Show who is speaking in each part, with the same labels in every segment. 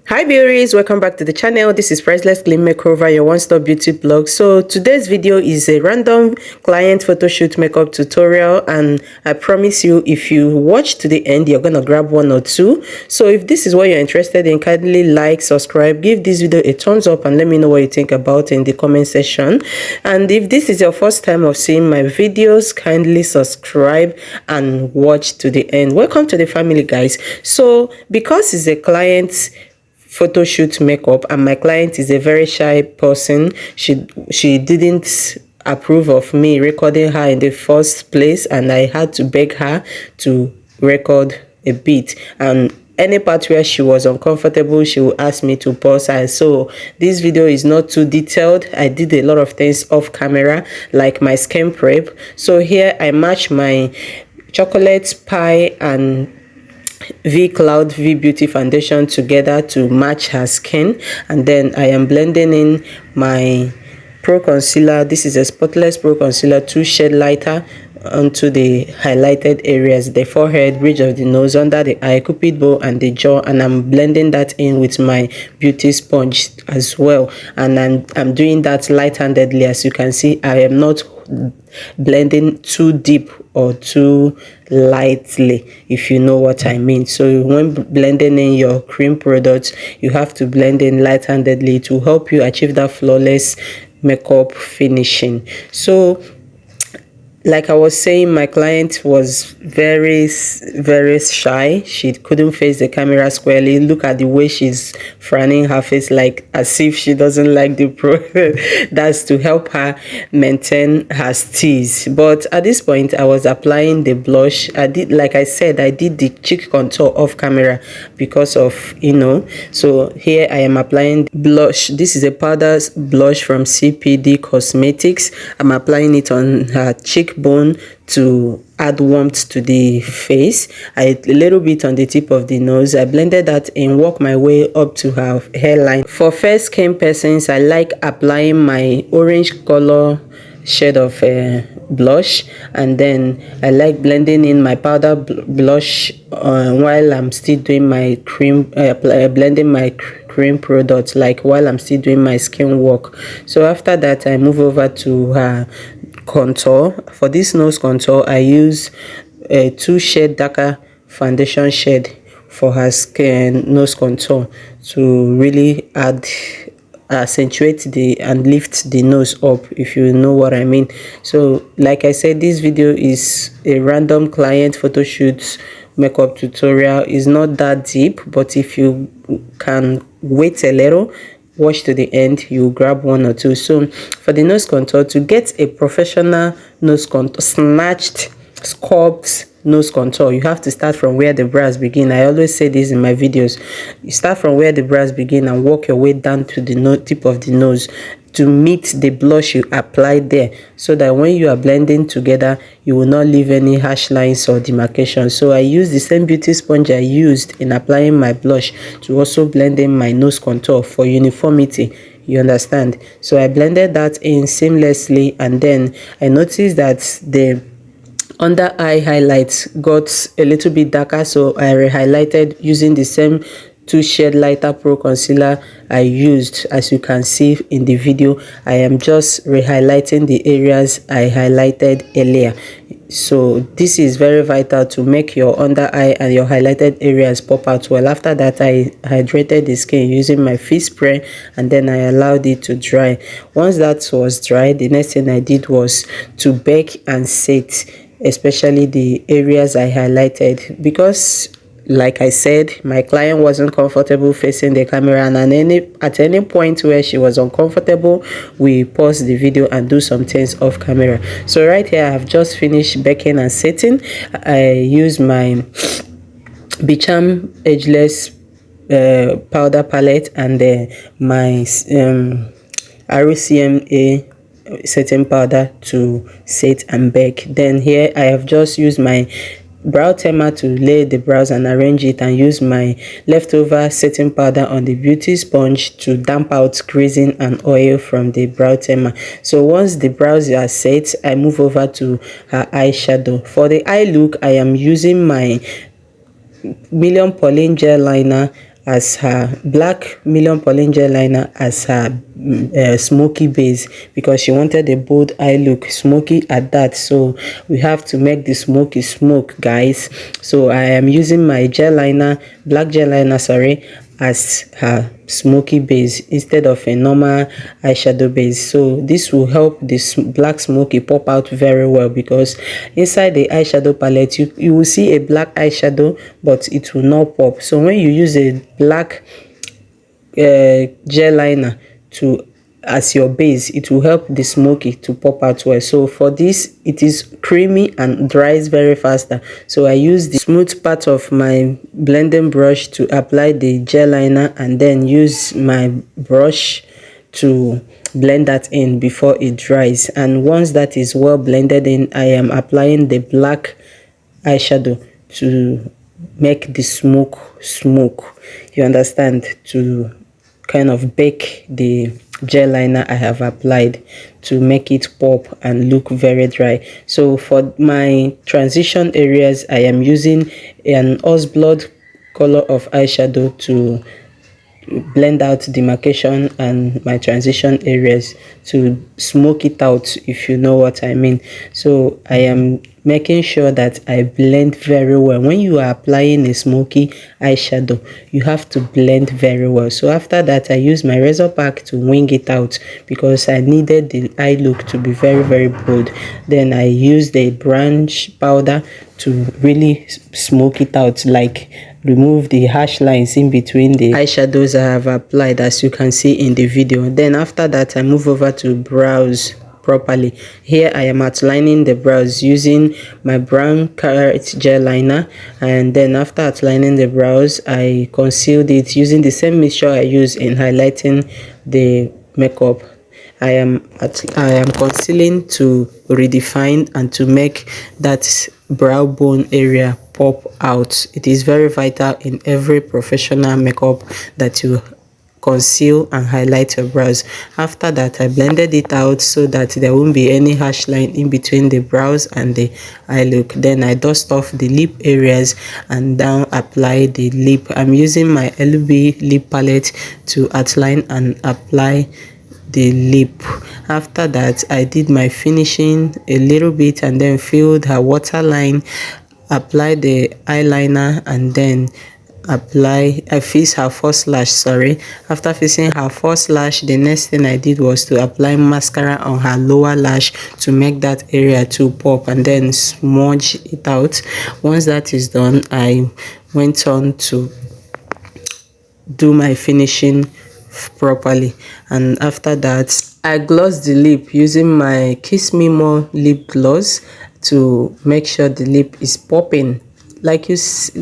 Speaker 1: Hi beauties, welcome back to the channel. This is Priceless Clean Makeover, your one-stop beauty blog. So today's video is a random client photo shoot makeup tutorial, and I promise you if you watch to the end you're gonna grab one or two. So if this is what you're interested in, kindly like, subscribe, give this video a thumbs up, and let me know what you think about it in the comment section. And if this is your first time of seeing my videos, kindly subscribe and watch to the end. Welcome to the family, guys. So because it's a client photo shoot makeup and my client is a very shy person, she didn't approve of me recording her in the first place, and I had to beg her to record a bit, and any part where she was uncomfortable she would ask me to pause her. So this video is not too detailed. I did a lot of things off camera, like my skin prep. So here I match my chocolate pie and V Cloud V Beauty foundation together to match her skin, and then I am blending in my Pro Concealer. This is a Spotless Pro Concealer 2 shade lighter onto the highlighted areas, the forehead, bridge of the nose, under the eye, cupid bow, and the jaw, and I'm blending that in with my beauty sponge as well. And I'm doing that light-handedly. As you can see, I am not blending too deep or too lightly, if you know what I mean. So when blending in your cream products, you have to blend in light-handedly to help you achieve that flawless makeup finishing. So like I was saying, my client was very shy. She couldn't face the camera squarely. Look at the way she's frowning her face, like as if she doesn't like the pro. That's to help her maintain her steeze. But at this point, I was applying the blush. Like I said, I did the cheek contour off camera because of, So here I am applying blush. This is a powder blush from Avourcosmetics. I'm applying it on her cheekbone to add warmth to the face. A little bit on the tip of the nose. I blended that in, work my way up to her hairline. For fair skin persons, I like applying my orange color shade of blush, and then I like blending in my powder blush while I'm still doing my cream, blending my cream products, like while I'm still doing my skin work. So after that, I move over to her contour. For this nose contour, I use a 2 shade darker foundation shade for her skin nose contour to really accentuate and lift the nose up, if you know what I mean. So like I said, this video is a random client photo shoot makeup tutorial. Is not that deep, but if you can wait a little, watch to the end, you grab one or two. So for the nose contour, to get a professional nose contour, snatched, sculpt nose contour, you have to start from where the brows begin. I always say this in my videos. You start from where the brows begin and work your way down to the tip of the nose to meet the blush you applied there, so that when you are blending together, you will not leave any harsh lines or demarcation. So I use the same beauty sponge I used in applying my blush to also blend in my nose contour for uniformity. You understand? So I blended that in seamlessly, and then I noticed that the under eye highlights got a little bit darker, so I re-highlighted using the same 2 shade lighter Pro Concealer I used. As you can see in the video, I am just re-highlighting the areas I highlighted earlier. So this is very vital to make your under eye and your highlighted areas pop out well. After that, I hydrated the skin using my face spray, and then I allowed it to dry. Once that was dry, the next thing I did was to bake and set, especially the areas I highlighted, because like I said, my client wasn't comfortable facing the camera, and at any point where she was uncomfortable, we pause the video and do some things off camera. So right here, I have just finished baking and setting. I use my Becham Edgeless powder palette and my RCMA setting powder to set and bake. Then here I have just used my brow tamer to lay the brows and arrange it, and use my leftover setting powder on the beauty sponge to damp out greasing and oil from the brow tamer. So once the brows are set, I move over to her eyeshadow. For the eye look, I am using my Million Pauline gel liner as her black Million Pauline gel liner as her smoky base, because she wanted a bold eye look, smoky at that. So we have to make the smoky smoke, guys. So I am using my gel liner, black gel liner, sorry, as her smoky base instead of a normal eyeshadow base. So this will help this black smoky pop out very well, because inside the eyeshadow palette you will see a black eyeshadow, but it will not pop. So when you use a black gel liner to as your base, it will help the smoky to pop out well. So for this, it is creamy and dries very faster. So I use the smooth part of my blending brush to apply the gel liner, and then use my brush to blend that in before it dries. And once that is well blended in, I am applying the black eyeshadow to make the smoke, you understand, to kind of bake the gel liner I have applied, to make it pop and look very dry. So for my transition areas, I am using an Oz Blood color of eyeshadow to blend out demarcation and my transition areas, to smoke it out, if you know what I mean. So I am making sure that I blend very well. When you are applying a smoky eyeshadow, you have to blend very well. So after that, I use my razor pack to wing it out, because I needed the eye look to be very bold. Then I use the branch powder to really smoke it out, like remove the harsh lines in between the eyeshadows I have applied, as you can see in the video. Then after that, I move over to brows properly. Here I am outlining the brows using my brown carrot gel liner, and then after outlining the brows, I concealed it using the same mixture I use in highlighting the makeup. I am concealing to redefine and to make that brow bone area pop out. It is very vital in every professional makeup that you conceal and highlight your brows. After that, I blended it out so that there won't be any harsh line in between the brows and the eye look. Then I dust off the lip areas and down apply the lip. I'm using my LB lip palette to outline and apply the lip. After that, I did my finishing a little bit and then filled her waterline, apply the eyeliner, and then I fixed her first lash. Sorry, after fixing her first lash, the next thing I did was to apply mascara on her lower lash to make that area to pop, and then smudge it out. Once that is done, I went on to do my finishing properly, and after that I glossed the lip using my Kiss Me More lip gloss to make sure the lip is popping. Like you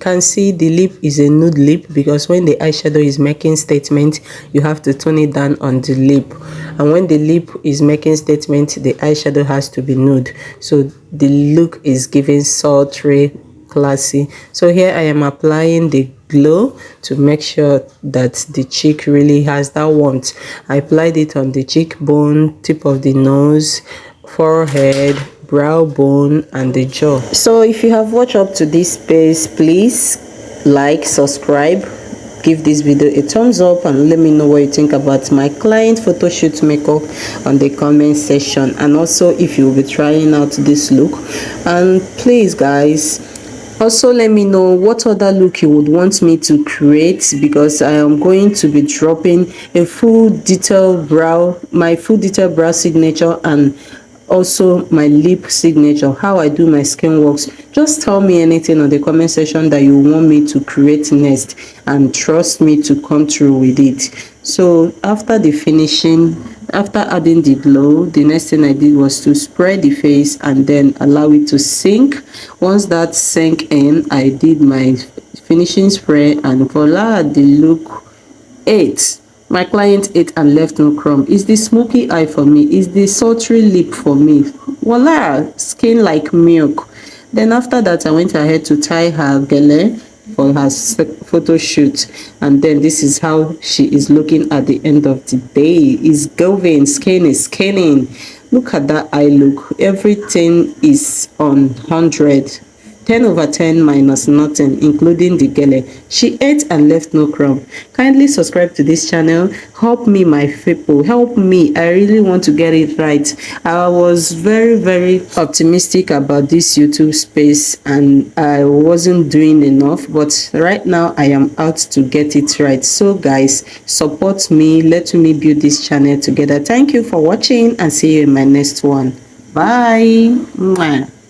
Speaker 1: can see, the lip is a nude lip, because when the eyeshadow is making statement, you have to tone it down on the lip, and when the lip is making statement, the eyeshadow has to be nude, so the look is giving sultry, classy. So here I am applying the glow to make sure that the cheek really has that warmth. I applied it on the cheekbone, tip of the nose, forehead, brow bone, and the jaw. So if you have watched up to this space, please like, subscribe, give this video a thumbs up, and let me know what you think about my client photo shoot makeup on the comment section. And also, if you will be trying out this look, and please guys, also let me know what other look you would want me to create, because I am going to be dropping a full detailed brow, my full detailed brow signature, and also my lip signature, how I do my skin works. Just tell me anything on the comment section that you want me to create next, and trust me to come through with it. So after the finishing, after adding the glow, the next thing I did was to spread the face and then allow it to sink. Once that sank in, I did my finishing spray, and voila, the look ate. My client ate and left no crumb. It's the smoky eye for me. It's the sultry lip for me. Voila, skin like milk. Then after that, I went ahead to tie her gele for her photo shoot, and then this is how she is looking at the end of the day. Is going, skin is skinning. Look at that eye look. Everything is on 100. 10 over 10 minus nothing, including the gele. She ate and left no crumb. Kindly subscribe to this channel. Help me, my people. Help me. I really want to get it right. I was very optimistic about this YouTube space and I wasn't doing enough, but right now I am out to get it right. So guys, support me. Let me build this channel together. Thank you for watching and see you in my next one. Bye. Mwah.